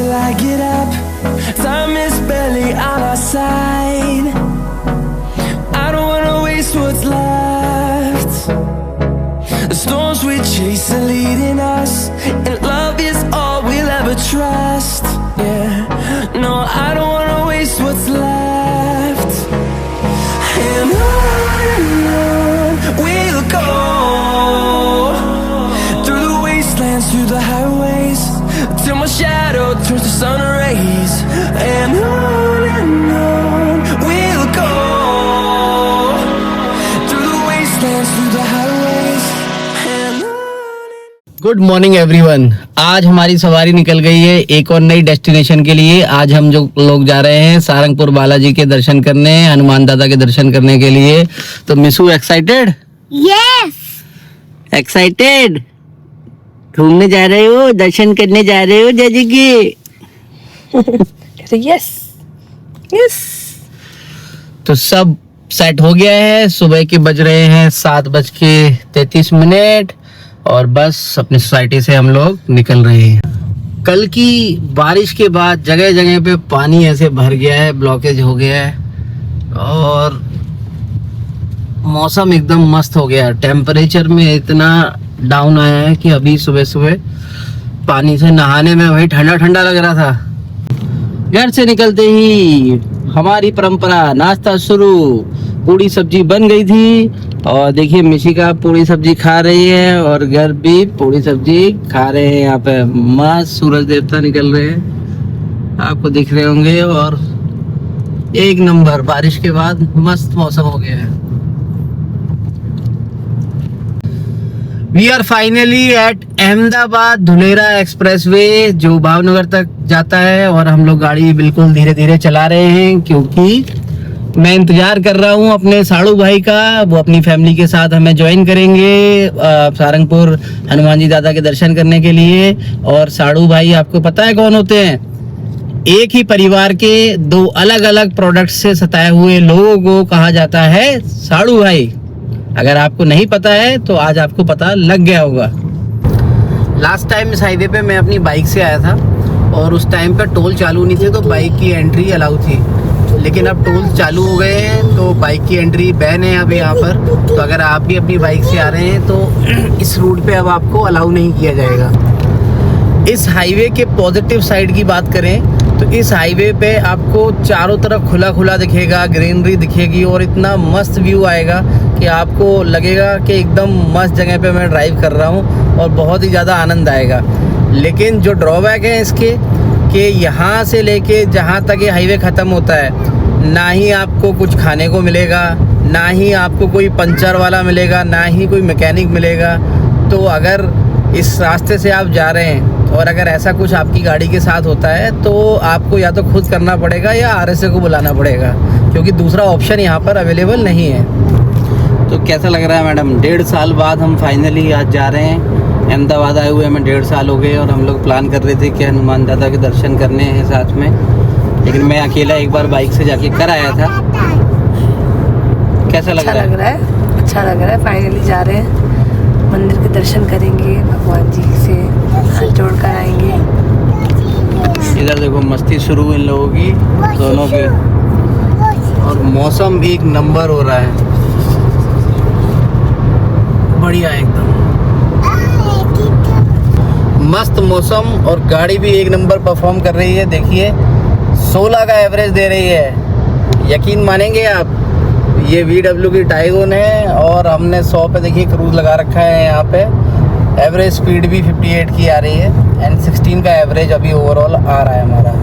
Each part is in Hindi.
till I get up. Time is barely on our side. I don't wanna waste what's left. The storms we chase are leading us, and love is all we'll ever trust. Yeah, no, I don't wanna waste what's left. And on we'll go, through the wastelands, through the highways, till my shadow turns to sun rays. And on we'll go, through the wastelands, through the highways, and on. Good morning everyone. आज हमारी सवारी निकल गई है एक और नई डेस्टिनेशन के लिए। आज हम जो लोग जा रहे हैं सारंगपुर बालाजी के दर्शन करने, हनुमान दादा के दर्शन करने के लिए। तो मिसू एक्साइटेड? Yes, excited? घूमने जा रहे हो, दर्शन करने जा रहे हो जजी के? Yes yes. तो सब सेट हो गया है। सुबह के बज रहे हैं 7:33 और बस अपनी सोसाइटी से हम लोग निकल रहे हैं। कल की बारिश के बाद जगह जगह पे पानी ऐसे भर गया है, ब्लॉकेज हो गया है और मौसम एकदम मस्त हो गया है। टेम्परेचर में इतना डाउन आया है कि अभी सुबह सुबह पानी से नहाने में वही ठंडा ठंडा लग रहा था। घर से निकलते ही हमारी परंपरा नाश्ता शुरू। पूड़ी सब्जी बन गई थी और देखिए मिशिका पूड़ी सब्जी खा रही है और घर भी पूड़ी सब्जी खा रहे हैं। यहाँ पे मस्त सूरज देवता निकल रहे हैं, आपको दिख रहे होंगे। और एक नंबर बारिश के बाद मस्त मौसम हो गया है। We are finally at Ahmedabad Dholera expressway जो भावनगर तक जाता है और हम लोग गाड़ी बिल्कुल धीरे धीरे चला रहे हैं क्योंकि मैं इंतजार कर रहा हूँ अपने साड़ू भाई का। वो अपनी फैमिली के साथ हमें ज्वाइन करेंगे सारंगपुर हनुमान जी दादा के दर्शन करने के लिए। और साड़ू भाई आपको पता है कौन होते हैं? एक ही परिवार के दो अलग अलग प्रोडक्ट से सताए हुए लोगों को कहा जाता है साड़ू भाई। अगर आपको नहीं पता है तो आज आपको पता लग गया होगा। लास्ट टाइम इस हाईवे पे मैं अपनी बाइक से आया था और उस टाइम पे टोल चालू नहीं थे तो बाइक की एंट्री अलाउ थी, लेकिन अब टोल चालू हो गए हैं तो बाइक की एंट्री बैन है अब यहाँ पर। तो अगर आप भी अपनी बाइक से आ रहे हैं तो इस रूट पे अब आपको अलाउ नहीं किया जाएगा। इस हाईवे के पॉजिटिव साइड की बात करें तो इस हाईवे पे आपको चारों तरफ खुला खुला दिखेगा, ग्रीनरी दिखेगी और इतना मस्त व्यू आएगा कि आपको लगेगा कि एकदम मस्त जगह पे मैं ड्राइव कर रहा हूँ और बहुत ही ज़्यादा आनंद आएगा। लेकिन जो ड्रॉबैक है इसके कि यहाँ से लेके जहाँ तक ये हाईवे ख़त्म होता है ना ही आपको कुछ खाने को मिलेगा, ना ही आपको कोई पंचर वाला मिलेगा, ना ही कोई मैकेनिक मिलेगा। तो अगर इस रास्ते से आप जा रहे हैं और अगर ऐसा कुछ आपकी गाड़ी के साथ होता है तो आपको या तो खुद करना पड़ेगा या आरएसए को बुलाना पड़ेगा क्योंकि दूसरा ऑप्शन यहाँ पर अवेलेबल नहीं है। तो कैसा लग रहा है मैडम? 1.5 साल बाद हम फाइनली आज जा रहे हैं। अहमदाबाद आए हुए हमें 1.5 साल हो गए और हम लोग प्लान कर रहे थे कि हनुमान दादा के दर्शन करने हैं साथ में, लेकिन मैं अकेला एक बार बाइक से जाके कर आया था। कैसा लग रहा है? अच्छा लग रहा है। फाइनली जा रहे हैं, मंदिर के दर्शन करेंगे, भगवान जी से हाथ जोड़ कर आएंगे। इधर देखो मस्ती शुरू इन लोगों की दोनों की और मौसम भी एक नंबर हो रहा है, बढ़िया एकदम मस्त मौसम और गाड़ी भी एक नंबर परफॉर्म कर रही है। देखिए 16 का एवरेज दे रही है, यकीन मानेंगे आप? ये VW की टाइगोन है और हमने 100 पे देखिए क्रूज लगा रखा है यहाँ पे। एवरेज स्पीड भी 58 की आ रही है एंड 16 का एवरेज अभी ओवरऑल आ रहा है हमारा।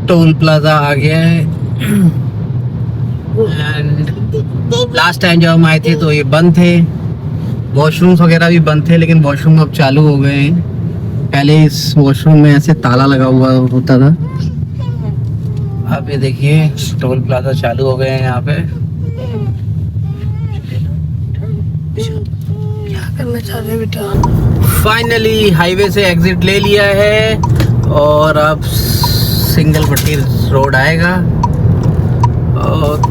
टोल प्लाजा आ गया है एंड लास्ट टाइम जब हम आए थे तो ये बंद थे, वॉशरूम्स वगैरह भी बंद थे, लेकिन वॉशरूम अब चालू हो गए हैं। पहले इस वॉशरूम में ऐसे ताला लगा हुआ होता था, अब ये देखिए टोल प्लाजा चालू हो गए हैं यहाँ पे। करना चाह रहे बेटा। फाइनली हाईवे से एग्जिट ले लिया है और अब सिंगल पट्टी रोड आएगा और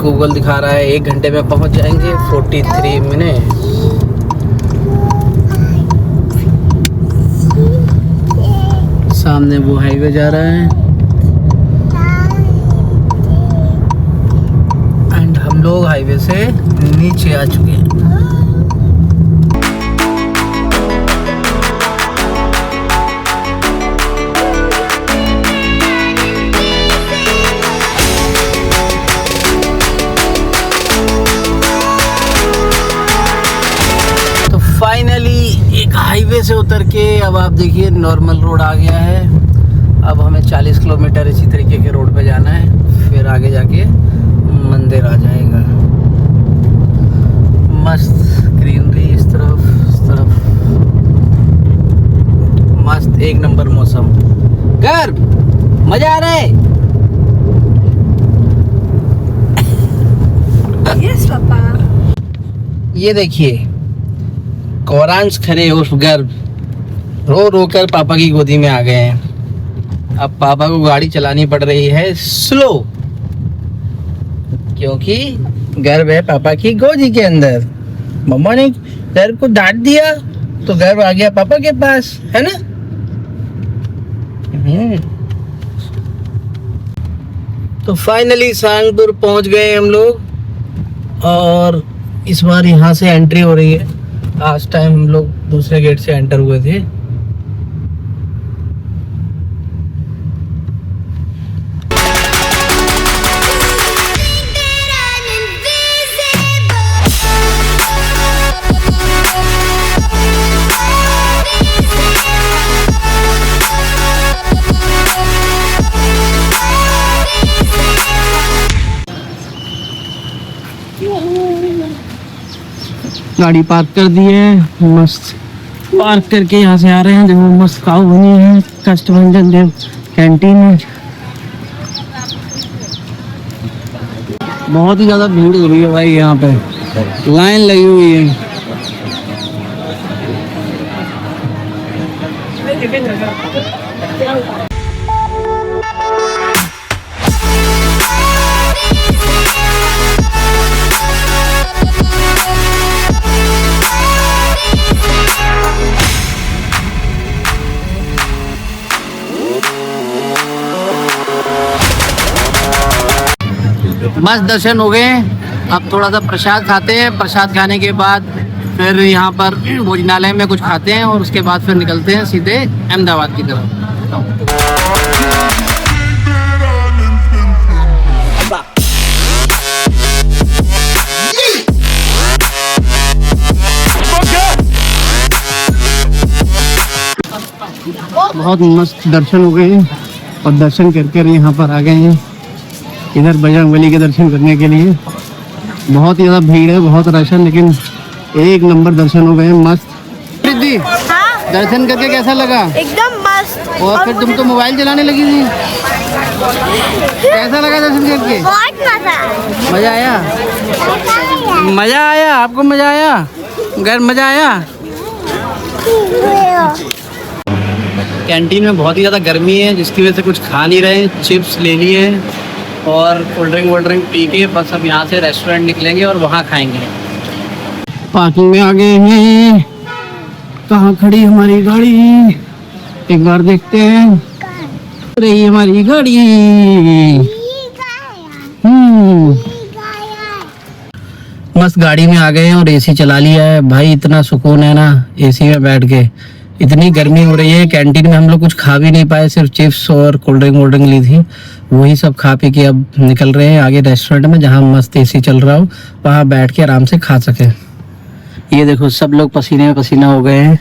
गूगल दिखा रहा है 1 घंटे में पहुंच जाएंगे 43 मिनट। सामने वो हाईवे जा रहा है एंड हम लोग हाईवे से नीचे आ चुके हैं। फाइनली एक हाईवे से उतर के अब आप देखिए नॉर्मल रोड आ गया है। अब हमें 40 किलोमीटर इसी तरीके के रोड पे जाना है, फिर आगे जाके मंदिर आ जाएगा। मस्त ग्रीनरी इस तरफ मस्त एक नंबर मौसम। घर मजा आ रहा है। Yes papa. ये देखिए कौरांश खरे उस गर्भ रो कर पापा की गोदी में आ गए हैं। अब पापा को गाड़ी चलानी पड़ रही है स्लो, क्योंकि गर्भ है पापा की गोदी के अंदर। मम्मा ने गर्भ को डांट दिया तो गर्भ आ गया पापा के पास, है ना। तो फाइनली सांगपुर पहुंच गए हम लोग और इस बार यहाँ से एंट्री हो रही है। लास्ट टाइम हम लोग दूसरे गेट से एंटर हुए थे। गाड़ी पार्क कर दी है, मस्त पार्क करके यहाँ से आ रहे हैं। देखो मस्त काऊ बनी है, कष्टभंजन देव कैंटीन है। बहुत ही ज्यादा भीड़ हो रही है भाई, यहाँ पे लाइन लगी हुई है। मस्त दर्शन हो गए। अब थोड़ा सा प्रसाद खाते हैं, प्रसाद खाने के बाद फिर यहाँ पर भोजनालय में कुछ खाते हैं और उसके बाद फिर निकलते हैं सीधे अहमदाबाद की तरफ। बहुत मस्त दर्शन हो गए हैं और दर्शन करके यहाँ पर आ गए हैं इधर बजरंगबली के दर्शन करने के लिए। बहुत ही ज़्यादा भीड़ है, बहुत रश है, लेकिन एक नंबर दर्शन हो गए हैं। मस्त। रिद्धि, हाँ? दर्शन करके कैसा लगा? एकदम मस्त। और फिर तुम तो मोबाइल चलाने लगी थी, कैसा लगा दर्शन करके? बहुत मजा। मजा आया? मजा आया? आपको मजा आया? घर मजा आया? कैंटीन में बहुत ही ज़्यादा गर्मी है, जिसकी वजह से कुछ खा नहीं रहे। चिप्स ले लिए और कोल्ड ड्रिंक पी के बस अब यहाँ से रेस्टोरेंट निकलेंगे और वहाँ खाएंगे। पार्किंग में आ गए हैं। कहाँ खड़ी हमारी गाड़ी, एक बार देखते हैं। रही हमारी गाड़ी। मस्त गाड़ी में आ गए हैं और एसी चला लिया है भाई। इतना सुकून है ना एसी में बैठ के। इतनी गर्मी हो रही है, कैंटीन में हम लोग कुछ खा भी नहीं पाए, सिर्फ चिप्स और कोल्ड ड्रिंक ली थी, वही सब खा पी के अब निकल रहे हैं आगे रेस्टोरेंट में, जहाँ मस्त एसी चल रहा हो, वहाँ बैठ के आराम से खा सके। ये देखो सब लोग पसीने में पसीना हो गए हैं।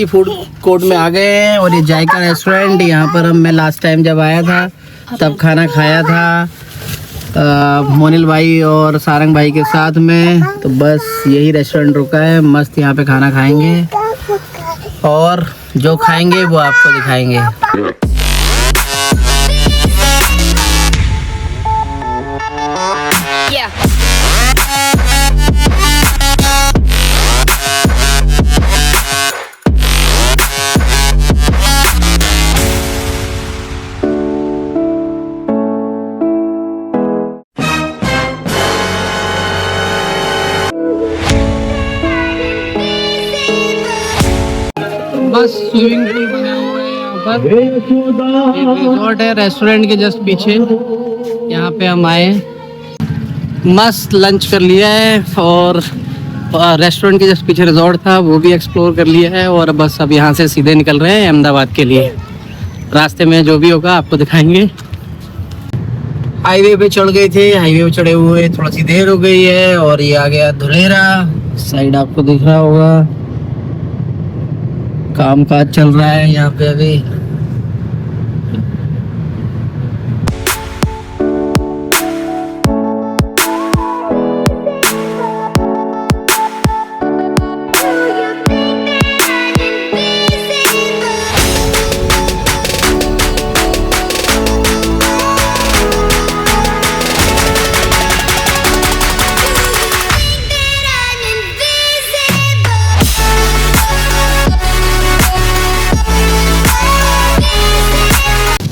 फूड कोर्ट में आ गए हैं और ये जायका रेस्टोरेंट, यहाँ पर मैं लास्ट टाइम जब आया था तब खाना खाया था मोनिल भाई और सारंग भाई के साथ में। तो बस यही रेस्टोरेंट रुका है, मस्त यहाँ पे खाना खाएंगे और जो खाएंगे वो आपको दिखाएंगे। बस स्विमिंग पूल बना हुआ है यहाँ पर। एक रिजॉर्ट है रेस्टोरेंट के जस्ट पीछे, यहाँ पे हम आए। मस्त लंच कर लिया है और रेस्टोरेंट के जस्ट पीछे रिजॉर्ट था, वो भी एक्सप्लोर कर लिया है। और बस अब यहाँ से सीधे निकल रहे हैं अहमदाबाद के लिए। रास्ते में जो भी होगा आपको दिखाएंगे। हाईवे पे चढ़ गए थे, हाईवे पे चढ़े हुए थोड़ा सी देर हो गई है और ये आ गया धुलेरा साइड, आपको दिख रहा होगा। काम काज चल रहा है यहाँ पे अभी।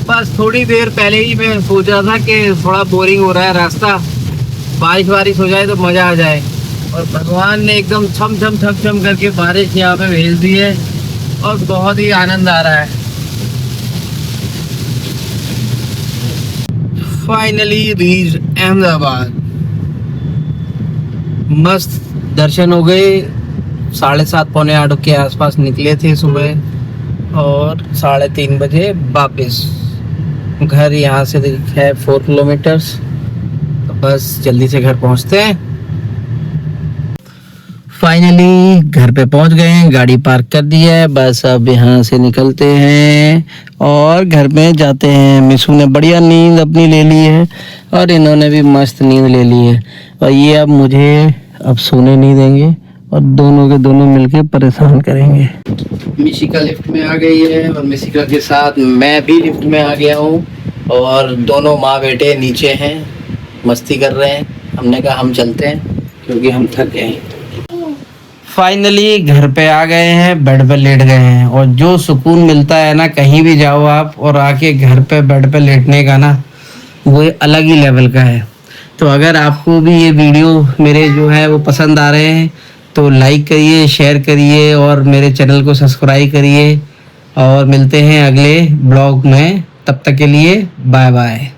बस थोड़ी देर पहले ही मैं सोच रहा था कि थोड़ा बोरिंग हो रहा है रास्ता, बारिश हो जाए तो मज़ा आ जाए। और भगवान ने एकदम छम छम करके बारिश यहाँ पे भेज दी है और बहुत ही आनंद आ रहा है। Finally reach Ahmedabad. मस्त दर्शन हो गए। 7:30 पौने 8 के आसपास निकले थे सुबह और 3:30 बजे वापस। घर यहाँ से है 4 किलोमीटर्स, तो बस जल्दी से घर पहुँचते हैं। फाइनली घर पे पहुँच गए हैं, गाड़ी पार्क कर दी है। बस अब यहाँ से निकलते हैं और घर में जाते हैं। मिशू ने बढ़िया नींद अपनी ले ली है और इन्होंने भी मस्त नींद ले ली है और ये अब मुझे अब सोने नहीं देंगे और दोनों के दोनों मिलके परेशान करेंगे। मिशिका लिफ्ट में आ गई है और मिशिका के साथ मैं भी लिफ्ट में आ गया हूँ और दोनों माँ बेटे नीचे हैं, मस्ती कर रहे हैं। हमने कहा हम चलते हैं क्योंकि हम थक गए हैं। फाइनली घर पे आ गए हैं, बेड पे लेट गए हैं और जो सुकून मिलता है ना, कहीं भी जाओ आप और आके घर पे बेड पे लेटने का ना, वो अलग ही लेवल का है। तो अगर आपको भी ये वीडियो मेरे जो है वो पसंद आ रहे हैं तो लाइक करिए, शेयर करिए और मेरे चैनल को सब्सक्राइब करिए। और मिलते हैं अगले ब्लॉग में, तब तक के लिए बाय बाय।